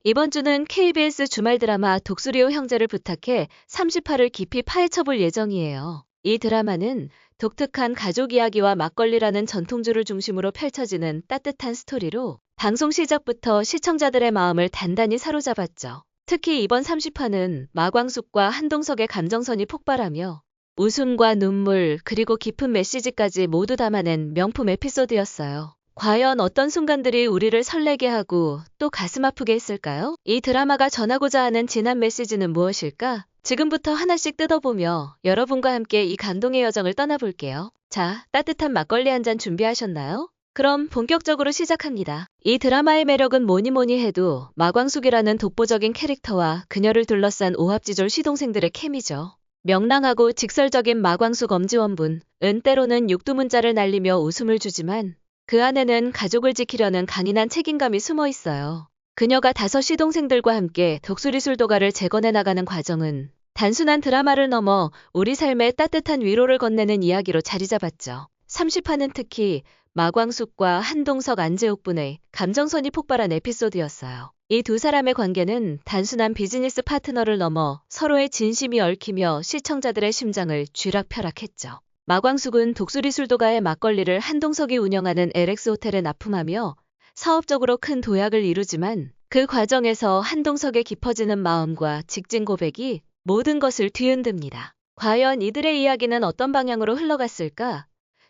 이번 주는 KBS 주말 드라마 독수리호 형제를 부탁해 30화를 깊이 파헤쳐볼 예정이에요. 이 드라마는 독특한 가족 이야기와 막걸리라는 전통주를 중심으로 펼쳐지는 따뜻한 스토리로 방송 시작부터 시청자들의 마음을 단단히 사로잡았죠. 특히 이번 30화는 마광숙과 한동석의 감정선이 폭발하며 웃음과 눈물 그리고 깊은 메시지까지 모두 담아낸 명품 에피소드였어요. 과연 어떤 순간들이 우리를 설레게 하고 또 가슴 아프게 했을까요? 이 드라마가 전하고자 하는 진한 메시지는 무엇일까? 지금부터 하나씩 뜯어보며 여러분과 함께 이 감동의 여정을 떠나볼게요. 자, 따뜻한 막걸리 한 잔 준비하셨나요? 그럼 본격적으로 시작합니다. 이 드라마의 매력은 뭐니 해도 마광숙이라는 독보적인 캐릭터와 그녀를 둘러싼 오합지졸 시동생들의 케미죠. 명랑하고 직설적인 마광숙 엄지원분, 때로는 육두문자를 날리며 웃음을 주지만 그 안에는 가족을 지키려는 강인한 책임감이 숨어 있어요. 그녀가 5 시동생들과 함께 독수리술도가를 재건해 나가는 과정은 단순한 드라마를 넘어 우리 삶에 따뜻한 위로를 건네는 이야기로 자리 잡았죠. 30화는 특히 마광숙과 한동석 안재욱분의 감정선이 폭발한 에피소드였어요. 이 두 사람의 관계는 단순한 비즈니스 파트너를 넘어 서로의 진심이 얽히며 시청자들의 심장을 쥐락펴락했죠. 마광숙은 독수리술도가의 막걸리를 한동석이 운영하는 LX 호텔에 납품하며 사업적으로 큰 도약을 이루지만 그 과정에서 한동석의 깊어지는 마음과 직진 고백이 모든 것을 뒤흔듭니다. 과연 이들의 이야기는 어떤 방향으로 흘러갔을까?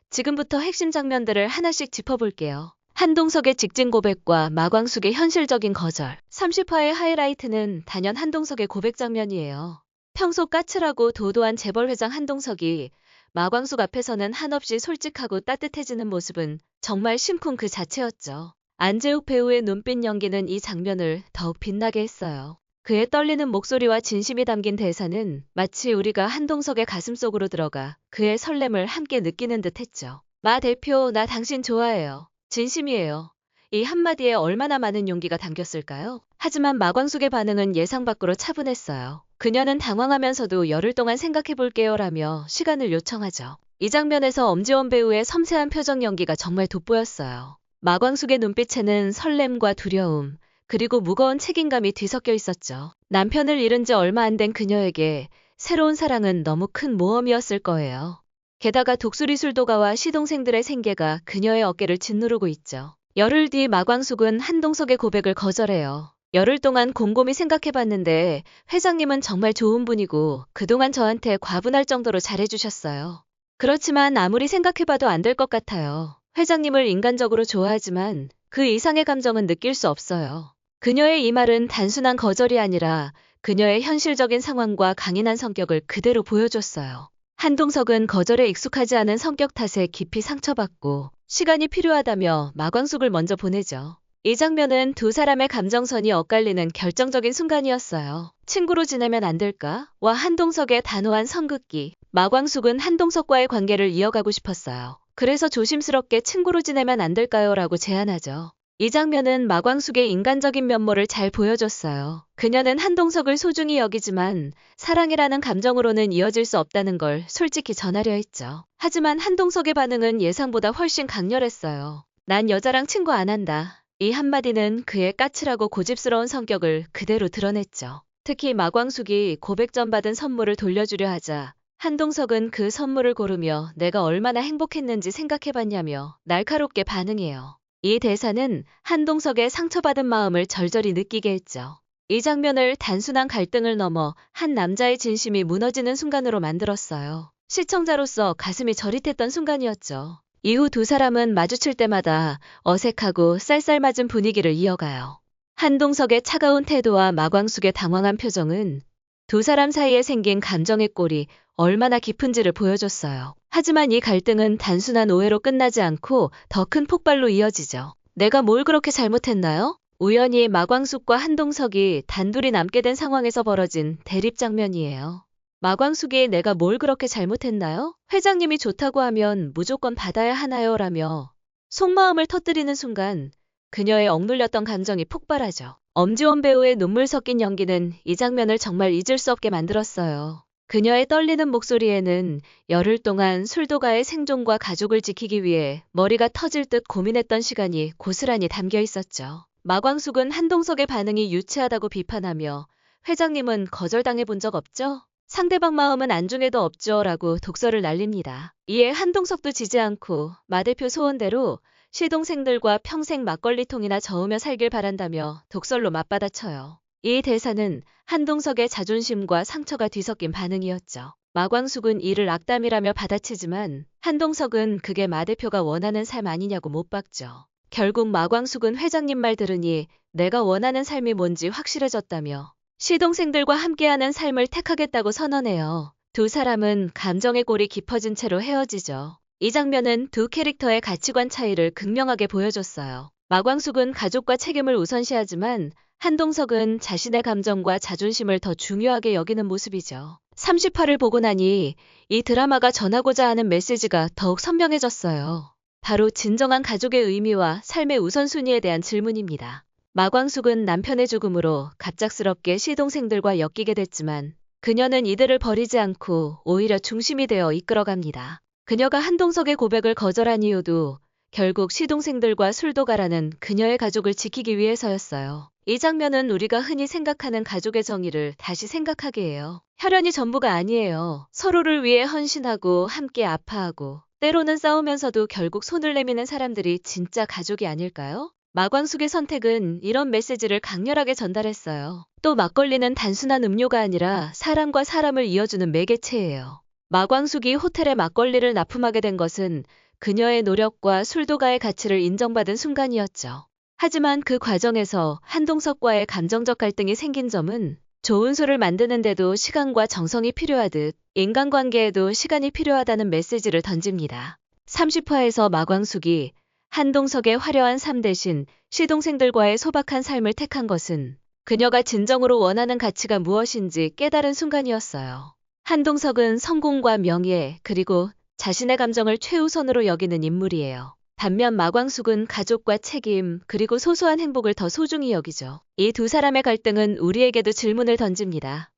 지금부터 핵심 장면들을 하나씩 짚어볼게요. 한동석의 직진 고백과 마광숙의 현실적인 거절. 30화의 하이라이트는 단연 한동석의 고백 장면이에요. 평소 까칠하고 도도한 재벌회장 한동석이 마광숙 앞에서는 한없이 솔직하고 따뜻해지는 모습은 정말 심쿵 그 자체였죠. 안재욱 배우의 눈빛 연기는 이 장면을 더욱 빛나게 했어요. 그의 떨리는 목소리와 진심이 담긴 대사는 마치 우리가 한동석의 가슴속으로 들어가 그의 설렘을 함께 느끼는 듯 했죠. 마 대표, 나 당신 좋아해요. 진심이에요. 이 한마디에 얼마나 많은 용기가 담겼을까요? 하지만 마광숙의 반응은 예상 밖으로 차분했어요. 그녀는 당황하면서도 열흘 동안 생각해볼게요 라며 시간을 요청하죠. 이 장면에서 엄지원 배우의 섬세한 표정 연기가 정말 돋보였어요. 마광숙의 눈빛에는 설렘과 두려움, 그리고 무거운 책임감이 뒤섞여 있었죠. 남편을 잃은 지 얼마 안 된 그녀에게 새로운 사랑은 너무 큰 모험이었을 거예요. 게다가 독수리술도가와 시동생들의 생계가 그녀의 어깨를 짓누르고 있죠. 열흘 뒤 마광숙은 한동석의 고백을 거절해요. 열흘 동안 곰곰이 생각해봤는데 회장님은 정말 좋은 분이고 그동안 저한테 과분할 정도로 잘해주셨어요. 그렇지만 아무리 생각해봐도 안 될 것 같아요. 회장님을 인간적으로 좋아하지만 그 이상의 감정은 느낄 수 없어요. 그녀의 이 말은 단순한 거절이 아니라 그녀의 현실적인 상황과 강인한 성격을 그대로 보여줬어요. 한동석은 거절에 익숙하지 않은 성격 탓에 깊이 상처받고 시간이 필요하다며 마광숙을 먼저 보내죠. 이 장면은 두 사람의 감정선이 엇갈리는 결정적인 순간이었어요. 친구로 지내면 안 될까? 와 한동석의 단호한 선긋기. 마광숙은 한동석과의 관계를 이어가고 싶었어요. 그래서 조심스럽게 친구로 지내면 안 될까요? 라고 제안하죠. 이 장면은 마광숙의 인간적인 면모를 잘 보여줬어요. 그녀는 한동석을 소중히 여기지만 사랑이라는 감정으로는 이어질 수 없다는 걸 솔직히 전하려 했죠. 하지만 한동석의 반응은 예상보다 훨씬 강렬했어요. 난 여자랑 친구 안 한다. 이 한마디는 그의 까칠하고 고집스러운 성격을 그대로 드러냈죠. 특히 마광숙이 고백 전 받은 선물을 돌려주려 하자 한동석은 그 선물을 고르며 내가 얼마나 행복했는지 생각해봤냐며 날카롭게 반응해요. 이 대사는 한동석의 상처받은 마음을 절절히 느끼게 했죠. 이 장면을 단순한 갈등을 넘어 한 남자의 진심이 무너지는 순간으로 만들었어요. 시청자로서 가슴이 저릿했던 순간이었죠. 이후 두 사람은 마주칠 때마다 어색하고 쌀쌀맞은 분위기를 이어가요. 한동석의 차가운 태도와 마광숙의 당황한 표정은 두 사람 사이에 생긴 감정의 골이 얼마나 깊은지를 보여줬어요. 하지만 이 갈등은 단순한 오해로 끝나지 않고 더 큰 폭발로 이어지죠. 내가 뭘 그렇게 잘못했나요? 우연히 마광숙과 한동석이 단둘이 남게 된 상황에서 벌어진 대립 장면이에요. 마광숙이 내가 뭘 그렇게 잘못했나요? 회장님이 좋다고 하면 무조건 받아야 하나요? 라며 속마음을 터뜨리는 순간 그녀의 억눌렸던 감정이 폭발하죠. 엄지원 배우의 눈물 섞인 연기는 이 장면을 정말 잊을 수 없게 만들었어요. 그녀의 떨리는 목소리에는 열흘 동안 술도가의 생존과 가족을 지키기 위해 머리가 터질 듯 고민했던 시간이 고스란히 담겨 있었죠. 마광숙은 한동석의 반응이 유치하다고 비판하며 회장님은 거절당해 본 적 없죠? 상대방 마음은 안중에도 없죠 라고 독설을 날립니다. 이에 한동석도 지지 않고 마 대표 소원대로 시동생들과 평생 막걸리통이나 저으며 살길 바란다며 독설로 맞받아쳐요. 이 대사는 한동석의 자존심과 상처가 뒤섞인 반응이었죠. 마광숙은 이를 악담이라며 받아치지만 한동석은 그게 마 대표가 원하는 삶 아니냐고 못 박죠. 결국 마광숙은 회장님 말 들으니 내가 원하는 삶이 뭔지 확실해졌다며 시동생들과 함께하는 삶을 택하겠다고 선언해요. 두 사람은 감정의 골이 깊어진 채로 헤어지죠. 이 장면은 두 캐릭터의 가치관 차이를 극명하게 보여줬어요. 마광숙은 가족과 책임을 우선시하지만 한동석은 자신의 감정과 자존심을 더 중요하게 여기는 모습이죠. 30화를 보고 나니 이 드라마가 전하고자 하는 메시지가 더욱 선명해졌어요. 바로 진정한 가족의 의미와 삶의 우선순위에 대한 질문입니다. 마광숙은 남편의 죽음으로 갑작스럽게 시동생들과 엮이게 됐지만 그녀는 이들을 버리지 않고 오히려 중심이 되어 이끌어갑니다. 그녀가 한동석의 고백을 거절한 이유도 결국 시동생들과 술도 가라는 그녀의 가족을 지키기 위해서였어요. 이 장면은 우리가 흔히 생각하는 가족의 정의를 다시 생각하게 해요. 혈연이 전부가 아니에요. 서로를 위해 헌신하고 함께 아파하고 때로는 싸우면서도 결국 손을 내미는 사람들이 진짜 가족이 아닐까요? 마광숙의 선택은 이런 메시지를 강렬하게 전달했어요. 또 막걸리는 단순한 음료가 아니라 사람과 사람을 이어주는 매개체예요. 마광숙이 호텔에 막걸리를 납품하게 된 것은 그녀의 노력과 술도가의 가치를 인정받은 순간이었죠. 하지만 그 과정에서 한동석과의 감정적 갈등이 생긴 점은 좋은 술을 만드는데도 시간과 정성이 필요하듯 인간관계에도 시간이 필요하다는 메시지를 던집니다. 30화에서 마광숙이 한동석의 화려한 삶 대신 시동생들과의 소박한 삶을 택한 것은 그녀가 진정으로 원하는 가치가 무엇인지 깨달은 순간이었어요. 한동석은 성공과 명예 그리고 자신의 감정을 최우선으로 여기는 인물이에요. 반면 마광숙은 가족과 책임 그리고 소소한 행복을 더 소중히 여기죠. 이 두 사람의 갈등은 우리에게도 질문을 던집니다.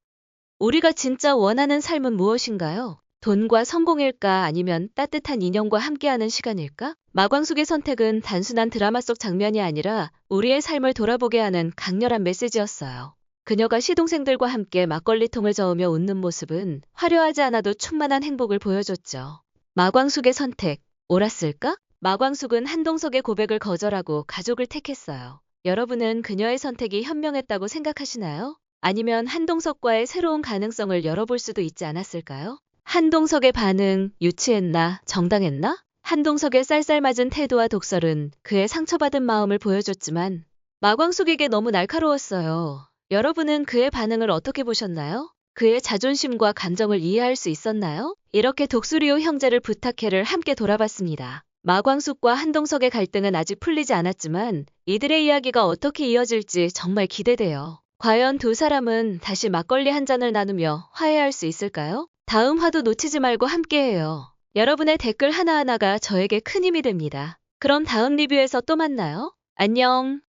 우리가 진짜 원하는 삶은 무엇인가요? 돈과 성공일까 아니면 따뜻한 인연과 함께하는 시간일까? 마광숙의 선택은 단순한 드라마 속 장면이 아니라 우리의 삶을 돌아보게 하는 강렬한 메시지였어요. 그녀가 시동생들과 함께 막걸리통을 저으며 웃는 모습은 화려하지 않아도 충만한 행복을 보여줬죠. 마광숙의 선택, 옳았을까? 마광숙은 한동석의 고백을 거절하고 가족을 택했어요. 여러분은 그녀의 선택이 현명했다고 생각하시나요? 아니면 한동석과의 새로운 가능성을 열어볼 수도 있지 않았을까요? 한동석의 반응, 유치했나? 정당했나? 한동석의 쌀쌀맞은 태도와 독설은 그의 상처받은 마음을 보여줬지만 마광숙에게 너무 날카로웠어요. 여러분은 그의 반응을 어떻게 보셨나요? 그의 자존심과 감정을 이해할 수 있었나요? 이렇게 독수리오 형제를 부탁해를 함께 돌아봤습니다. 마광숙과 한동석의 갈등은 아직 풀리지 않았지만 이들의 이야기가 어떻게 이어질지 정말 기대돼요. 과연 두 사람은 다시 막걸리 한 잔을 나누며 화해할 수 있을까요? 다음 화도 놓치지 말고 함께해요. 여러분의 댓글 하나하나가 저에게 큰 힘이 됩니다. 그럼 다음 리뷰에서 또 만나요. 안녕.